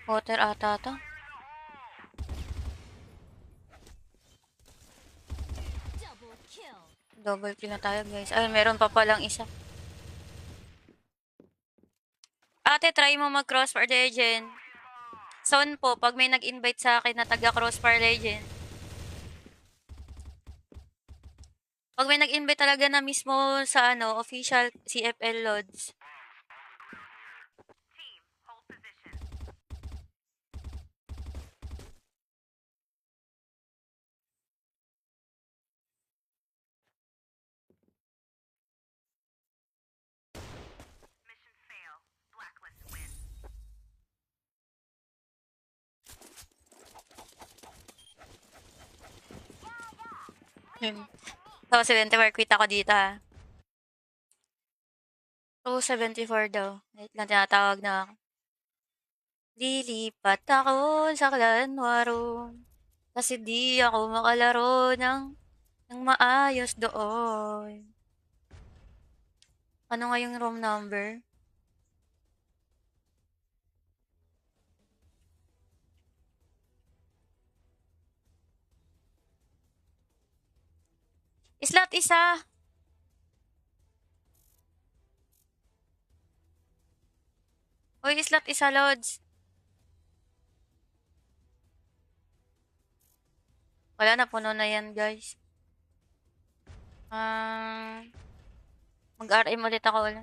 Water ata to. Double kill na tayo, guys. Ay, meron pa palang isa. Ate, try mo mag-Crossfire Legend. Son po, pag may nag-invite sa akin na taga-Crossfire Legend. Pag may nag-invite talaga na mismo sa official CFL Lods. So, 74 quit ako dito ha. 74 daw. Wait lang, tinatawag na ako. Lilipat ako sa Clanwaro. Kasi di ako makalaro ng maayos doon. Ano nga yung room number? Slot isa! Uy, slot isa, Lods. Wala na, puno na yan, guys. Mag-RM ulit ako ulit.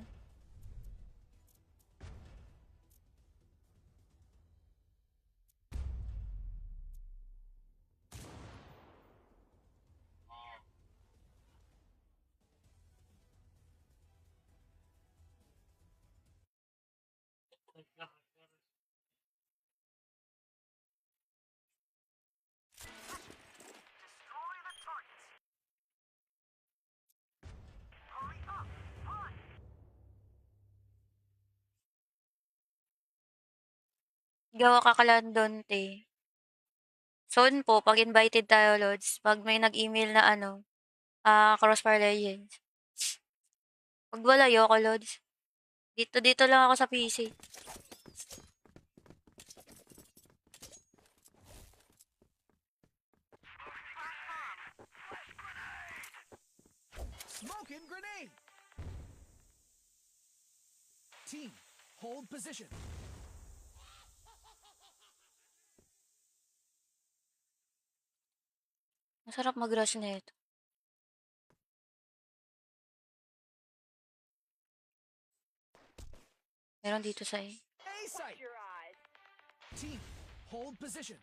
Gawa ka kalandonte. Soon po, pag invited tayo, Lods, pag may nag-email na Crossfire Legends. Pag wala, ayoko, Lods. Dito lang ako sa PC. Smoking grenade. Team, hold position. Masarap mag-rush na ito. Meron dito sa A-site. Team, hold position.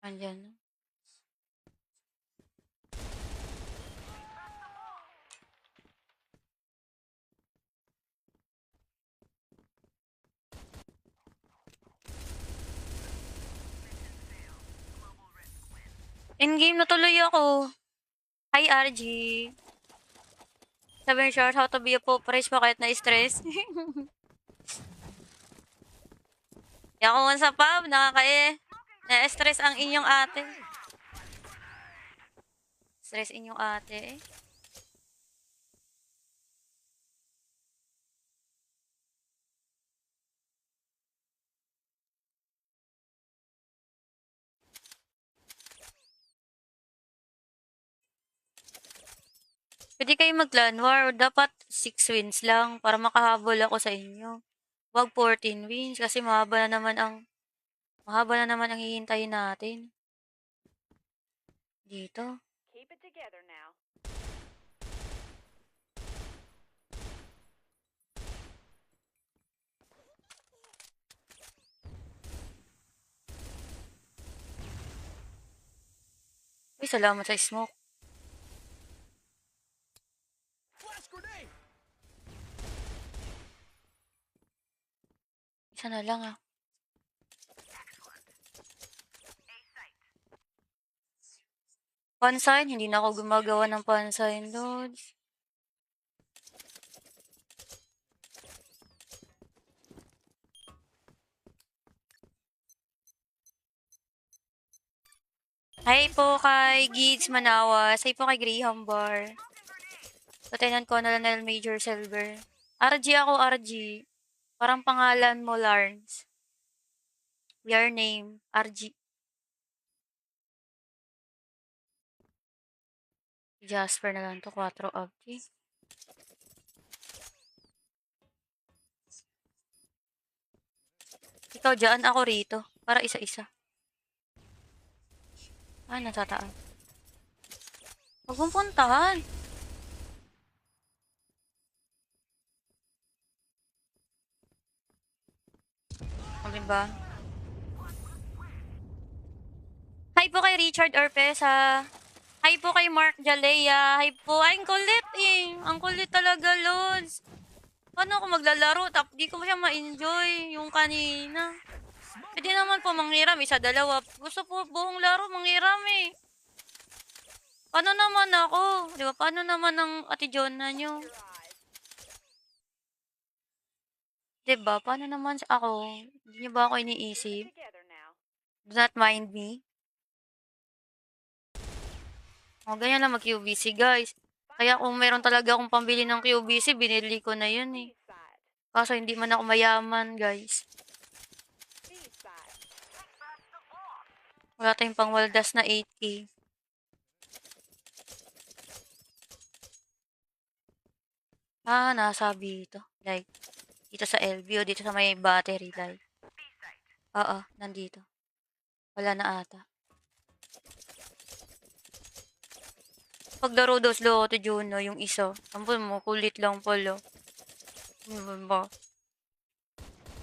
Andyan. In-game na tuloy ako. Hi, RG. Sabi short, how to be a po-price pa kahit na-stress. Yan ko sa pub, na-stress ang inyong ate. Stress inyong ate eh. Pwede kayo mag-clan war. Dapat 6 wins lang para makahabol ako sa inyo. Wag 14 wins kasi mahaba na naman ang hihintayin natin. Dito. Keep it together now. Uy, salamat sa smoke. Flash grenade. Isa na lang ah. Pansign, hindi na ako gumagawa ng pansign, Lods. Hi po kay Gids Manawas. Hi po kay Graham Bar. Lieutenant Colonel Major Silver. RG ako, RG. Parang pangalan mo, Lawrence. Your name, RG. Jasper na lang to, 4 up. Okay. Ikaw dyan, ako rito. Para isa-isa. Ah, nasa taas. Huwag mong puntahan. O, diba? Hi po kay Richard Orpesa. Hi po kay Mark Jalea. Hi po. Ay, ang kulit eh. Ang kulit talaga, Lods. Paano ako maglalaro? Di ko siya ma-enjoy yung kanina. Pwede naman po manghiram. Isa, dalawa. Gusto po buong laro manghiram eh. Paano naman ako? Di ba? Paano naman ang Ate Jonna nyo? Di ba? Paano naman ako? Hindi nyo ba ako iniisip? Do not mind me. O, ganyan lang mag-QVC, guys. Kaya kung meron talaga akong pambili ng QVC, binili ko na yun eh. Kaso hindi man ako mayaman, guys. Wala tayong pangwaldas na 8K. Ah, nasabi ito. Like, dito sa LV o dito sa may battery, like. Oo, nandito. Wala na ata. Paglaro daw slow to Juno, yung isa. Ampun mo, kulit lang pala. Ano ba?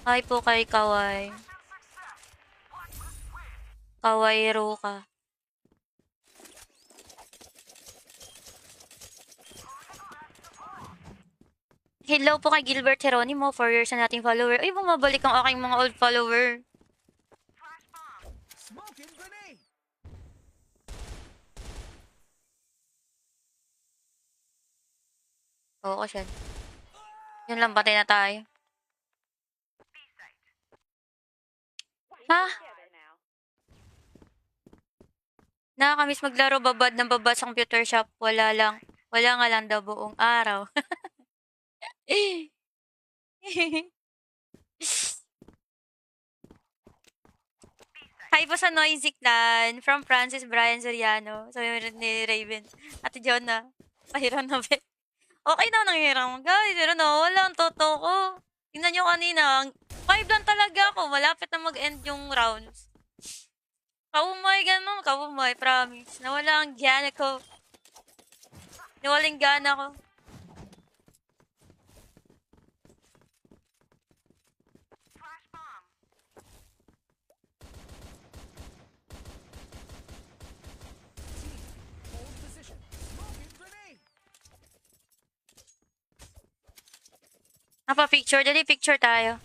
Hi po kay Kawai. Kawai Roka. Hello po kay Gilbert Geronimo, 4 years na nating follower. Ay, bumabalik ang aking mga old follower. Smoking grenade. Oo, siya. Yun lang, patay na tayo. Ha? Nakakamiss maglaro babad ng babad sa computer shop. Wala lang. Wala nga lang daw buong araw. Hi po sa Noisy Clan from Francis Brian Soriano. Sabi ni Raven. Ate Jonah, pahiram na bet. Okay na nanghiram, guys. Pero nawala ang toto ko. Tingnan nyo kanina. 5 lang talaga ako. Malapit na mag-end yung rounds. Kaumay, ganun. Kaumay, promise. Nawala ang gana ko. Nawaling gana ko. Hold position. Smoking grenade. Napa-picture. Dali, picture tayo.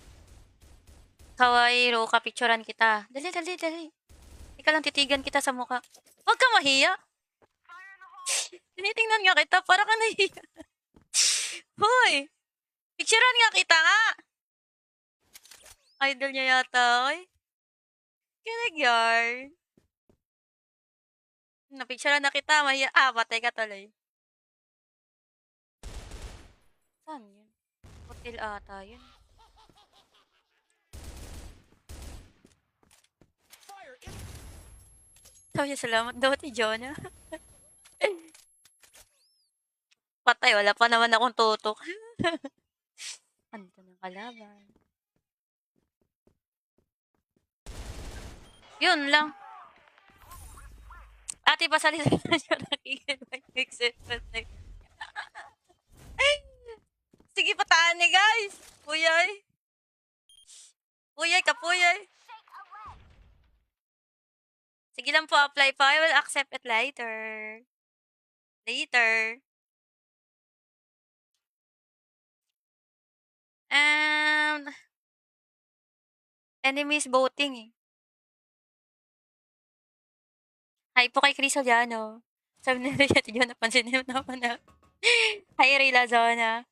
Kawaii, Roka, picturean kita. Dali, dali, dali. Ika lang titigan kita sa mukha. Huwag ka mahiya. Tinitingnan nga kita, para ka nahiya. Hoy! Picturean nga kita nga! Idol niya yata, oy. Kinig yarn. Napicturean na kita, mahiya. Ah, patay ka tuloy. Saan yun? Hotel ata yun. Fire in. Sabi niya, salamat daw, Ate Jonah. Patay, wala pa naman akong tutok. Ano to ng kalaban? Yun lang. Ate, pasalita na siya nakikipag-exercise. Sige, pataan ni guys. Puyay. Puyay ka, puyay. Sige lang po, apply pa. I will accept it later. Later. And enemies voting eh. Hi po kay Chris Odiano. Sabi na rin natin yun, napansin niyo naman na. Hi, Rayla Zona.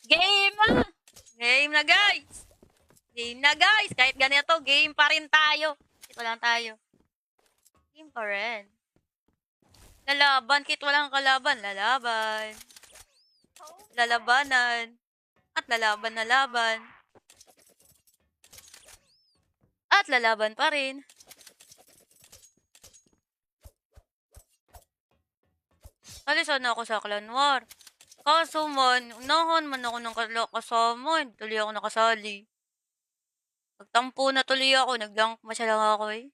Game na! Game na, guys! Game na, guys! Kahit ganito, game pa rin tayo. Ito lang tayo. Game pa rin. Lalaban, kahit walang kalaban, lalaban. Lalabanan. At lalaban na laban. At lalaban pa rin. Alisan na ako sa Clan War. Kaso man, unahan man ako ng kasama. Hindi tuloy ako nakasali. Nagtampo na tuloy ako. Nag-gank masya lang ako eh.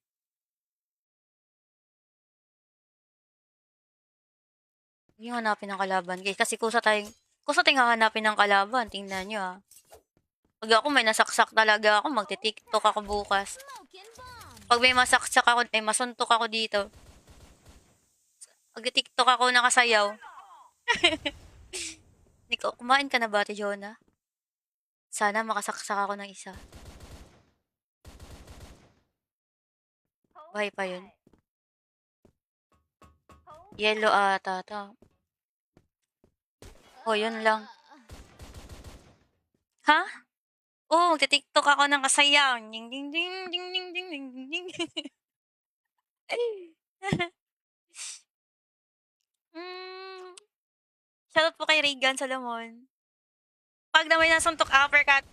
Yung hanapin ng kalaban, guys. Kasi kusa tayong hahanapin ng kalaban. Tingnan nyo ah. Pag ako may nasaksak talaga ako, magti-tiktok ako bukas. Pag may masaksak ako, masuntok ako dito. Magti-tiktok ako nakasayaw. Nico, kumain ka na ba, Ate Jonah? Sana makasaksak ako ng isa. Buhay pa yun. Yellow ata to. Oh, yun lang. Ha? Oh, magti-tiktok ako ng kasayaw. Ding ding ding ding ding ding ding ding. mm, Shoutout po kay Regan Salomon. Pag na may nasuntok uppercut,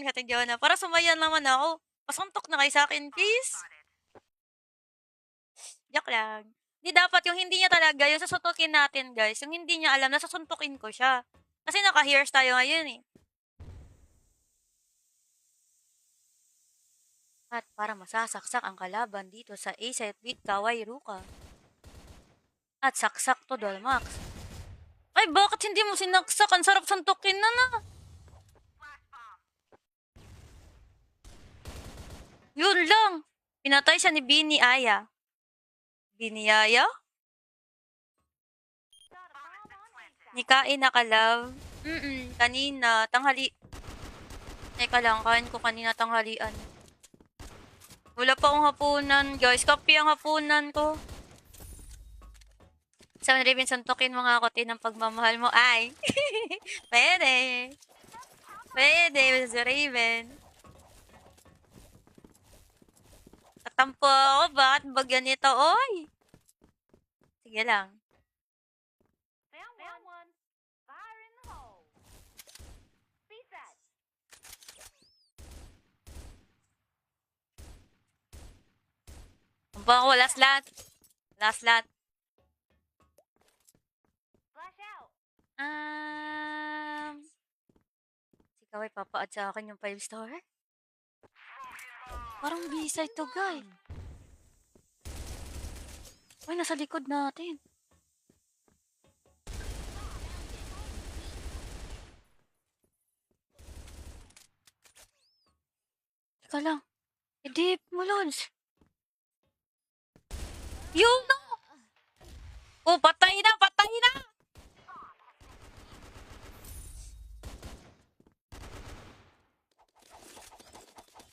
Ate Jonah, para sumayan naman ako. Pasuntok na kayo sa akin, please. Joke lang. Di dapat yung hindi niya talaga, yung sasuntukin natin, guys. Yung hindi niya alam, nasasuntukin ko siya. Kasi naka-hears tayo ngayon eh. At para masasaksak ang kalaban dito sa A-set with Kawai Ruka. At saksak to Dolmax. Ay, bakit hindi mo sinaksak? Ang sarap suntukin na. Yun lang. Pinatay siya ni Bini Aya. Bini Aya? Nikain na kalav. Kanina. Tanghali. Teka lang, kain ko kanina tanghalian. Wala pa akong hapunan, guys. Kapi ang hapunan ko. Sa Raven, suntukin mo nga ako, ng pagmamahal mo. Ay. Pwede. Pwede, Miss Raven. Tatampo ako. Bakit ba ganito? Oy. Sige lang. Ba ako, last lot. Last lot. Si Kawai papaad sa akin yung 5 star. Parang bisa ito, guys. Uy, nasa likod natin. Teka lang. I-dip mo, Lods. Yun na! Oh, patay na! Patay na!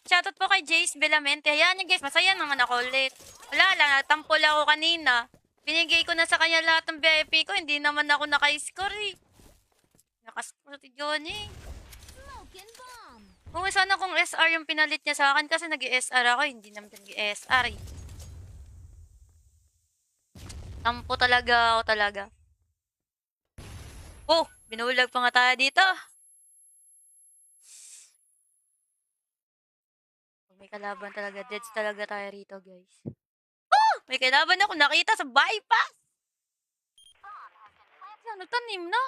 Shoutout po kay Jace Belamente. Ayan yung guys, masaya naman ako ulit. Wala lang, nagtampol ako kanina. Binigay ko na sa kanya lahat ng VIP ko, hindi naman ako naka-score eh. Nakascore si Johnny. Kung sana kung SR yung pinalit niya sa akin kasi nag-SR ako, hindi naman nag-SR eh. Tampo talaga ako talaga. Oh, binulag pa nga tayo dito. May kalaban talaga. Deads talaga tayo rito, guys. Oh! May kalaban ako nakita sa bypass! Ano, tanim na?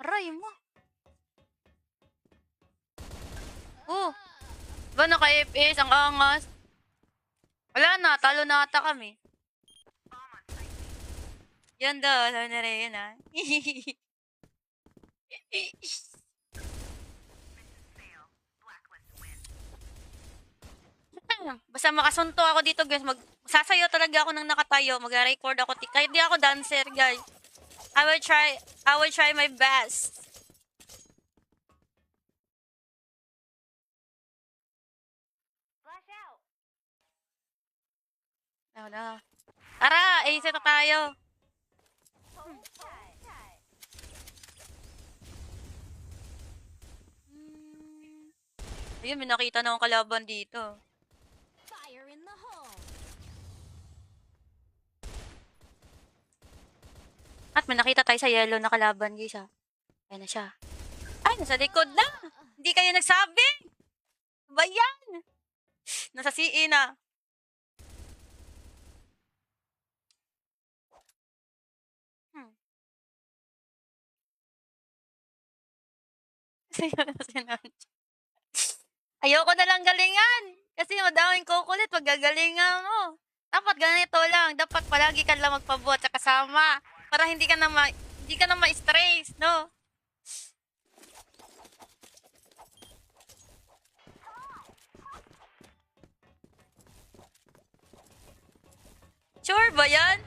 Aray mo. Oh! Ba naka-FPS ang angas? Wala na, talo na ata kami. Yan daw, sabi na rin yun ah. Basta makasunto ako dito guys, sasayaw talaga ako ng nakatayo, mag-record ako, kahit di ako dancer guys. I will try my best. Ano na. Tara, ace na tayo. Ayun, may nakita na akong kalaban dito. may nakita tayo sa yellow na kalaban, guys, ha. Ayan na siya. Ay, nasa likod na! Hindi kayo nagsabi! Ano ba yan? Nasa CE na. Hmm. Ayoko na lang galingan. Kasi madaming kukulit pag gagalingan mo. Dapat ganito lang. Dapat palagi ka lang magpabuhat sa kasama. Para hindi ka na ma-stress, no? Sure ba yan?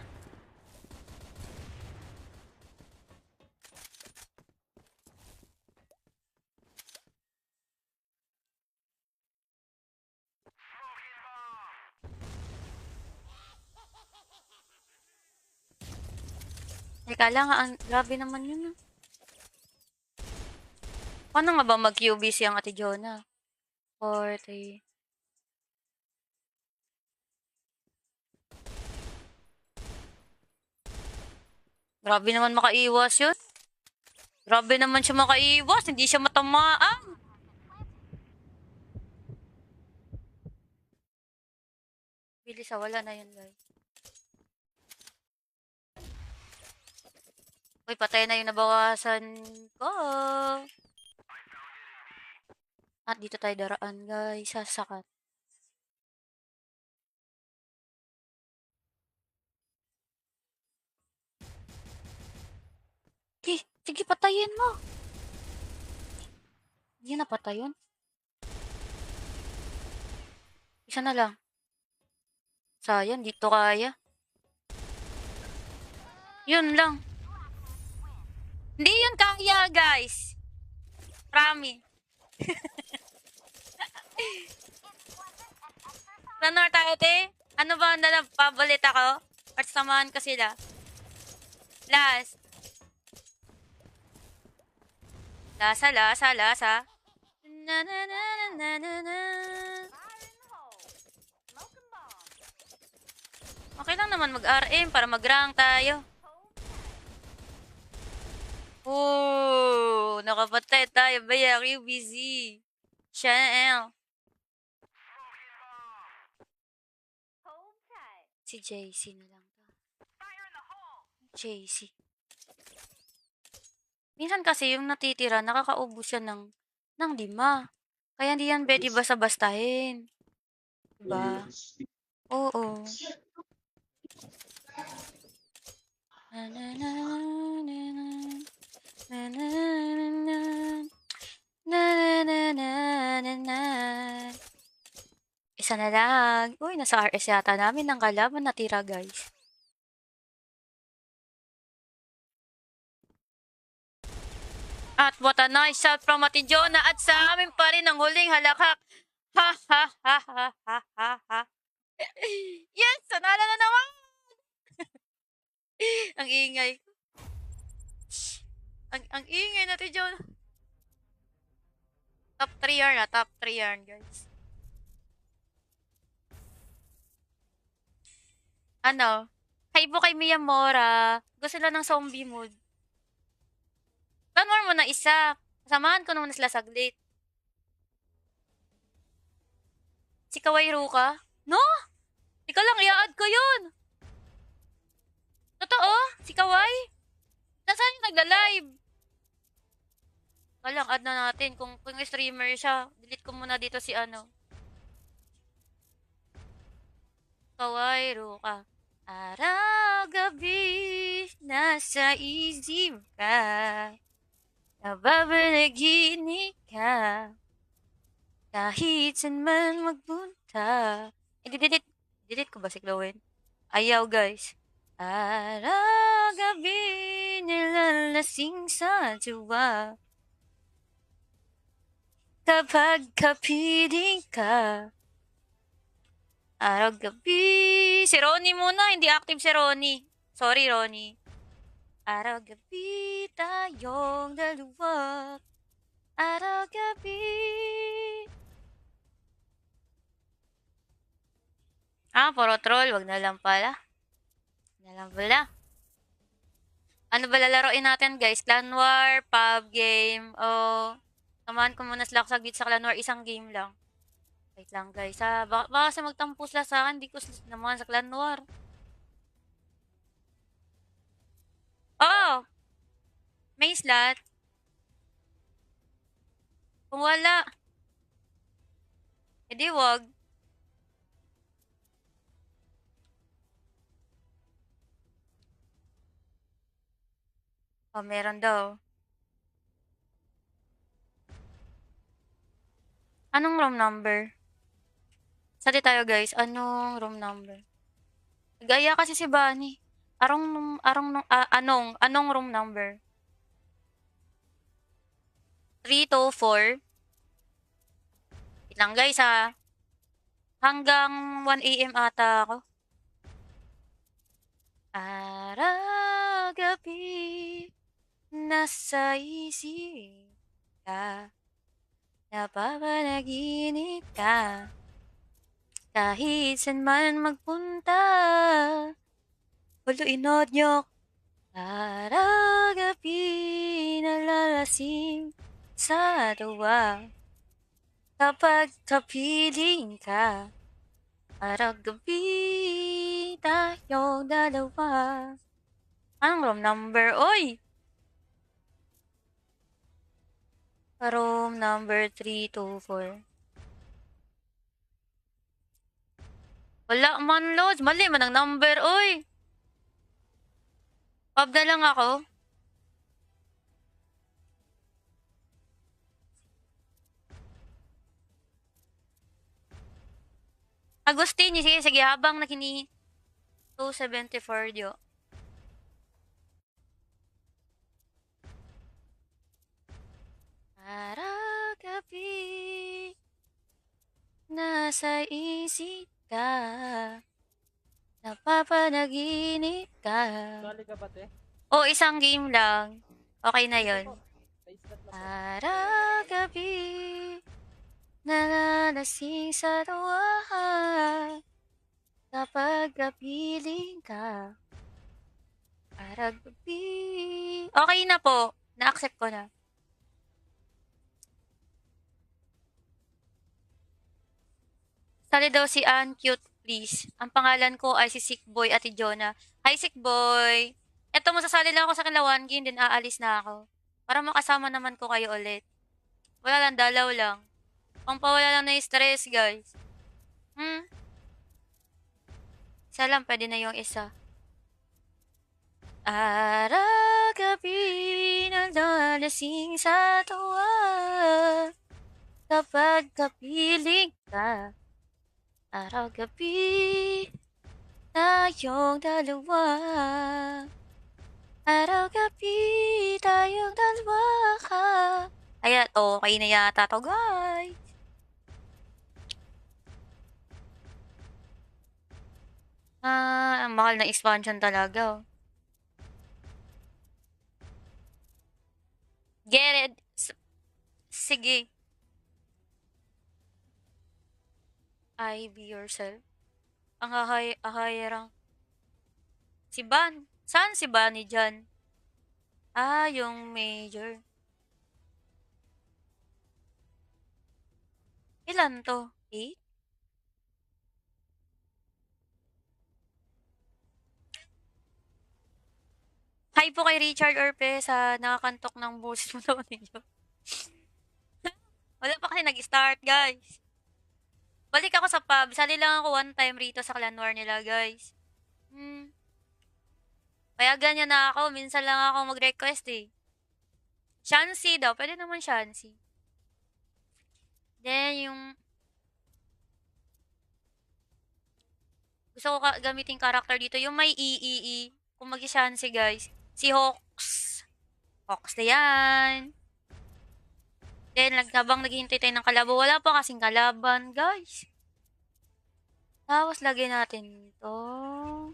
Teka lang, grabe naman yun, ah. Paano nga ba mag-QBC ang Ate Jonah? 40. Grabe naman makaiwas yun. Grabe naman siya makaiwas. Hindi siya matamaan. Bilis, wala na yun, guys. Uy, patay na yung nabawasan ko. At dito tayo daraan, guys. Sasakat. Sige, patayin mo. Hindi na patay yun. Isa na lang. Sayang, dito kaya. Yun lang. Hindi yun kaya, guys. Promise. Ranor tayo, te? Ano ba ang pabalit ako? At samahan ko sila. Last. Lasa. Na na na na na na. Okay lang naman mag-RM para mag-rank tayo. Oh, nakapatay tayo. Baya, QBZ. Chanel. Si JC na lang to. JC. Minsan kasi yung natitira, nakakaubos siya ng 5. Kaya hindi yan pwede basta-bastahin. Diba? Oo. Na na na na na na na na na na na na na. Isa na lang. Uy, nasa RS yata namin ng kalaban natira, guys. At what a nice shot from Ate Jonah at sa amin pa rin ang huling halakhak. Ha ha ha ha ha ha ha. Yes! Sanala na naman! Ang ingay. Ang ingay na Ate Jonah. Top 3 yarn na. Top 3 yarn, guys. Ano? Kaibo kay Miyamora. Gusto sila ng zombie mood. Banmore mo na isa. Samahan ko naman sila saglit. Si Kawaii Ruka? No? Ikaw lang, i-add ko yun. Totoo? Si Kawaii? Nasaan yung nagla-live? Walang add na natin. Kung streamer siya, delete ko muna dito si ano. Kawaii Ruka. Araw-gabi, nasa isip ka. Nababalaginig ka. Kahit saan man magpunta. Delete ko ba si Chloe? Ayaw, guys. Araw-gabi, nilalasing sa tuwa. Kapag kapiling ka. Araw-gabi. Si Ronnie muna, hindi active si Ronnie. Sorry, Ronnie. Araw-gabi tayong dalawa. Araw-gabi. Puro troll. Wag na lang pala. Ano ba lalaroin natin, guys? Clan War, pub game, o samahan ko muna sila saglit sa Clan War, isang game lang. Wait lang, guys, ha. Baka kasi magtampo sila sa akin, di ko sila samahan sa Clan War. Oo, may slot. Kung wala, edi wag. Oh, meron daw. Anong room number? Sali tayo, guys. Anong room number? Gaya kasi si Bunny. Anong room number? 324. Wait lang, guys, ha. Hanggang 1 AM ata ako. Araw-gabi, nasa isip ka, napapanaginip ka, kahit saan man magpunta, huluinod niyo. Araw-gabi, nalalasing sa tuwa, kapag kapiling ka, araw-gabi, tayong dalawa. Anong room number? Oy! Room number 324. Wala man, Lods. Mali man ang number, oy! Pub na lang ako. Agustin, sige, sige, habang nakini 274 dio. Araw-gabi, nasa isip ka, napapanaginip ka. Sali ka ba, te? O, isang game lang. Okay na yon. May slot na po. Araw-gabi, nalalasing sa tuwa, kapag kapiling ka. Araw-gabi. Okay na po. Na-accept ko na. Sali daw si Ann Cute, please. Ang pangalan ko ay si Sick Boy Ate Jonah. Hi, Sick Boy. Eto, masasali lang ako sa Kilawan Game, din aalis na ako. Para makasama naman ko kayo ulit. Wala lang, dalaw lang. Pampawala lang na stress, guys. Isa lang, pwede na yung isa. Araw-gabi, nalalasing sa tuwa, kapag kapiling ka. Araw-gabi, tayong dalawa. Araw-gabi, tayong dalawa ka. Ayan, okay na yata to, guys. Ang mahal na expansion talaga, oh. Get it. Sige. I be yourself. Ang ahayarang. Si Ban. Saan si Bunny dyan? Ah, yung major. Ilan to? 8? Hi po kay Richard Orpesa. Nakakantok ng boses mo daw ninyo. Wala pa kasi nag-start, guys. Balik ako sa pub. Sali lang ako one time rito sa Clan War nila, guys. Kaya ganyan na ako. Minsan lang ako mag-request eh. Shansi daw. Pwede naman Shansi. Then, yung... Gusto ko gamitin character dito. Yung may EEE. Kung mag-Shansi, guys. Si Hawks. Hawks na yan. Then, habang naghihintay tayo ng kalaban, wala pa kasing kalaban, guys. Tapos, lagyan natin to.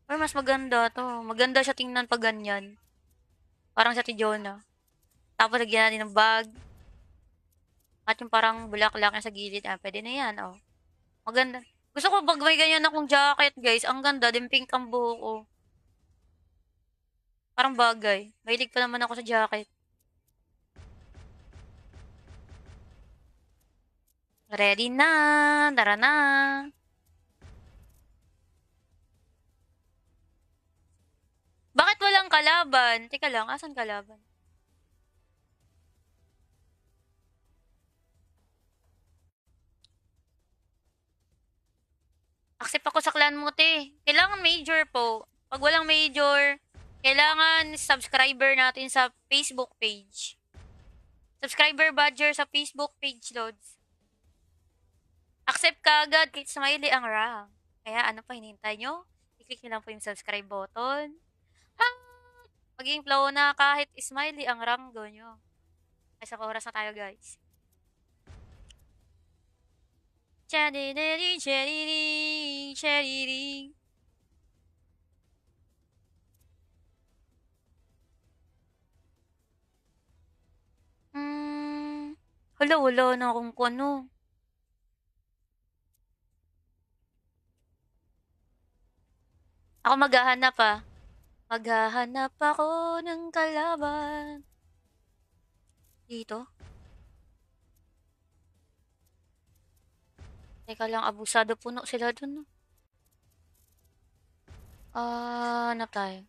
Or mas maganda to. Maganda siya tingnan pag ganyan. Parang sa Tijona. Tapos, lagyan natin ng bag. At yung parang bulaklak niya sa gilid. Ah, pwede na yan, oh. Maganda. Gusto ko pag may ganyan akong jacket, guys. Ang ganda. Din pink ang buhok ko. Parang bagay. Mahilig pa naman ako sa jacket. Ready na! Tara na! Bakit walang kalaban? Teka lang, asan kalaban? Accept ako sa clan mo, te. Kailangan major po. Pag walang major, kailangan subscriber natin sa Facebook page. Subscriber badger sa Facebook page, Lods. Accept ka agad kahit smiley ang rank. Kaya ano pa hinihintay nyo? I-click nyo lang po yung subscribe button. Ha! Maging flow na kahit smiley ang ranggo nyo. Ay, sa oras na tayo, guys. Chadididi, chadidi, chadidi. Wala na akong ano. Ako maghahanap ah. Maghahanap ako ng kalaban. Dito? Teka lang, abusado puno sila dun. No? Hanap tayo.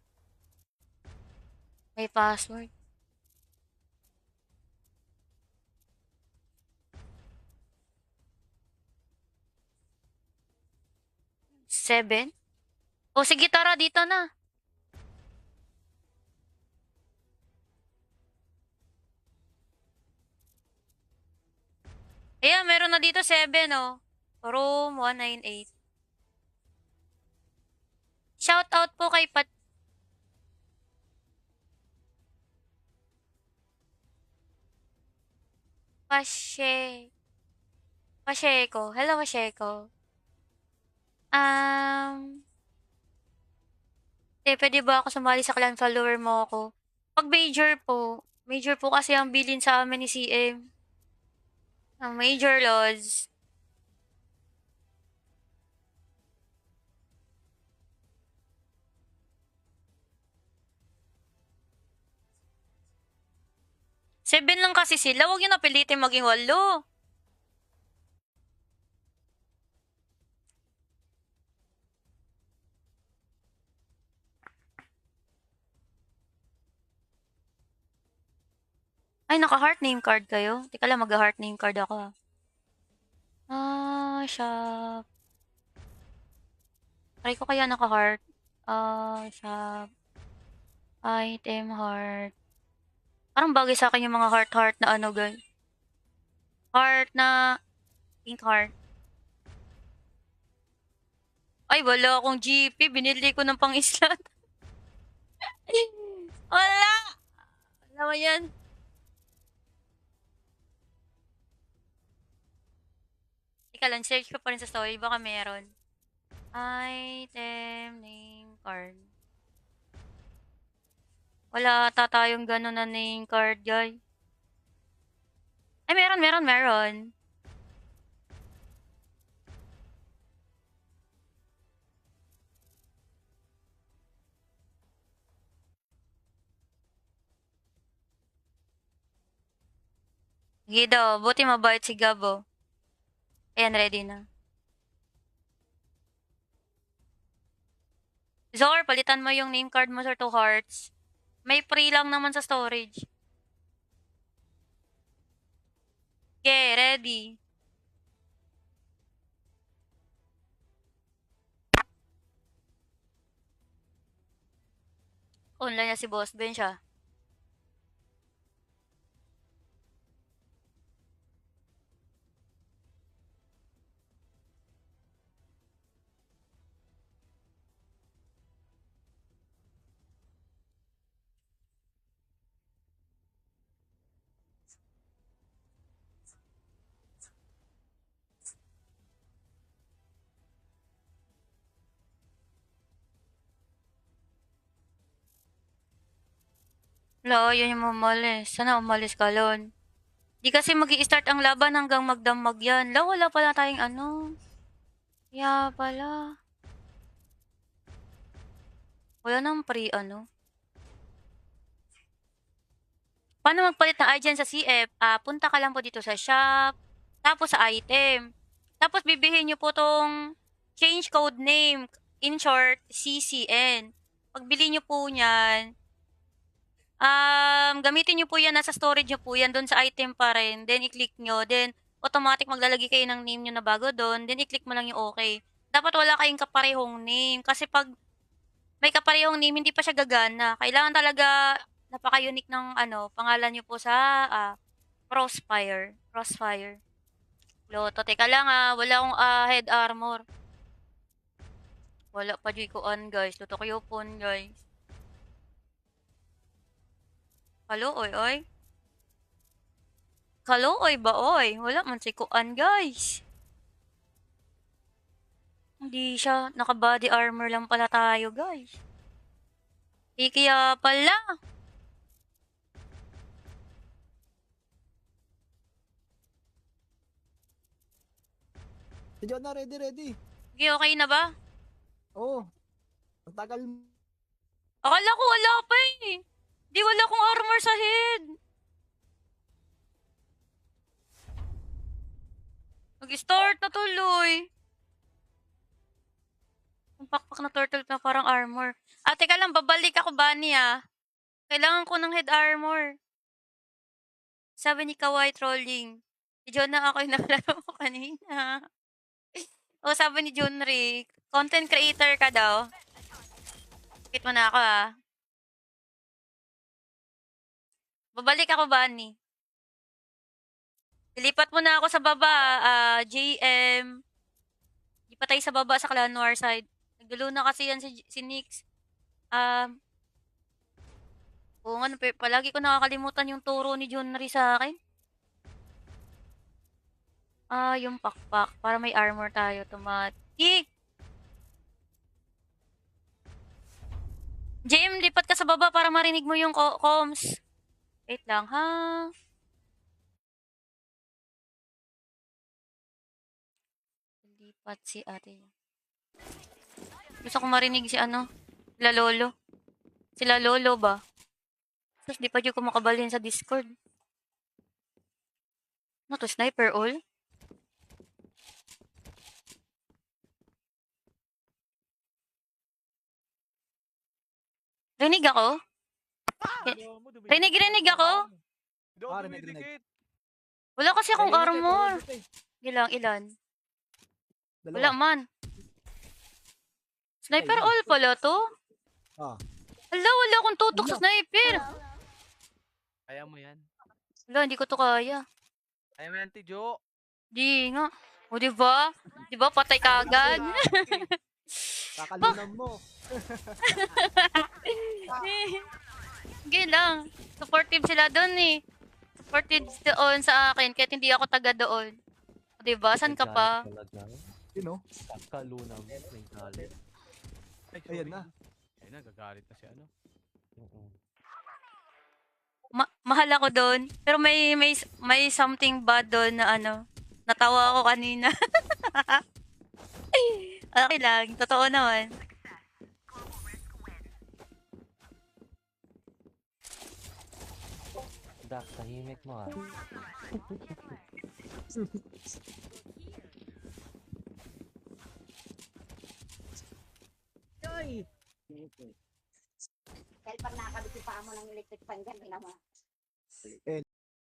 May password. 7? O sige, tara, dito na. Ayan, meron na dito 7, oh. Room 198. Shout out po kay Pashe... Pacheco. Hello, Pacheco. Pwede ba ako sumali sa clan follower mo ako? Pag major po kasi ang bilin sa amin ni CM. Ang major laws. Seven lang kasi sila, huwag yun napilitin maging 8. Ay, naka-heart name card kayo? Teka lang, mag-heart name card ako. Shop. Try ko kaya naka-heart. Shop. Item heart. Parang bagay sa akin yung mga heart na ano, guys. Heart na pink heart. Ay, wala akong GP. Binili ko ng pang-islat. Wala! Alam mo yan. Teka lang, search ko pa rin sa story. Baka meron. Item name card. Wala ata tayong gano'n na name card, guys. Ay, meron. Gido, buti mabait si Gabo. Ayan, ready na. Zor, palitan mo yung name card mo sa 2 hearts. May free lang naman sa storage. Okay, ready. Online na si Boss Ben siya. Wala, yun yung umalis. Sana umalis ka, Lon. Di kasi mag start ang laban hanggang magdamag yan. Wala pala tayong ano. Kaya pala. Wala nang pre ano. paano magpalit ng ID dyan sa CF? Punta ka lang po dito sa shop, tapos sa item. Tapos bibihin nyo po tong change code name, in short, CCN. Pagbili nyo po niyan, gamitin nyo po yan, nasa storage nyo po yan, doon sa item pa rin. Then, i-click nyo. Then, automatic maglalagay kayo ng name nyo na bago doon. Then, i-click mo lang yung okay. Dapat wala kayong kaparehong name. Kasi pag may kaparehong name, hindi pa siya gagana. Kailangan talaga napaka-unique ng pangalan nyo po sa Crossfire. Crossfire. Loto. Teka lang wala akong head armor. Wala pa di ko on guys. Luto kayo po guys. Halo, oy, oy. Halo, oy ba, oy. Wala man si kuan guys. Hindi siya. Naka-body armor lang pala tayo guys. Di kaya pala. Si John na, ready. Sige, okay na ba? Oo. Ang tagal. Akala ko wala pa eh. Di wala akong armor sa head. Mag-start na tuloy. Ang pakpak na turtle na parang armor. Teka lang, babalik ako ba niya? Kailangan ko ng head armor. Sabi ni Kawai trolling. Si John na ako yung nakalaro mo kanina. Sabi ni John Rick, content creator ka daw. Bakit mo na ako Babalik ako, Bunny. Dilipat mo na ako sa baba, JM. Di pa tayo sa baba sa Clan War side. Nagdulo na kasi yan si Nix. Oo nga, palagi ko nakakalimutan yung turo ni John Ri sa akin. Yung pakpak. Para may armor tayo, automatic. JM, lipat ka sa baba para marinig mo yung comms. Wait lang, ha? Lipat si ate. Gusto ko marinig si Sila Lolo. Sila Lolo ba? Tapos di pa dyan ko makabalin sa Discord. Ano to, sniper all? Rinig ako? Rinig ako? Rinig. Wala kasi akong armor. Ilan? Wala man. Sniper all pala to? Wala akong tutok sa sniper. Kaya mo yan. Wala, hindi ko to kaya. Kaya mo yan, Tijo. Di nga. O, diba? Diba, patay ka agad? Kakalunan mo. Sige lang. Supportive sila doon eh. Supportive doon sa akin, kahit hindi ako taga doon. O, diba? San ka pa? Sino? Kakaluna mo, may galit. Ayan na. Ayun na, gagalit na si Mahal ako doon. Pero may something bad doon na natawa ako kanina. Okay lang, totoo naman. Dak, tahimik mo Ay! Dahil pag nakakabit yung paa mo ng electric fan dyan, may naman.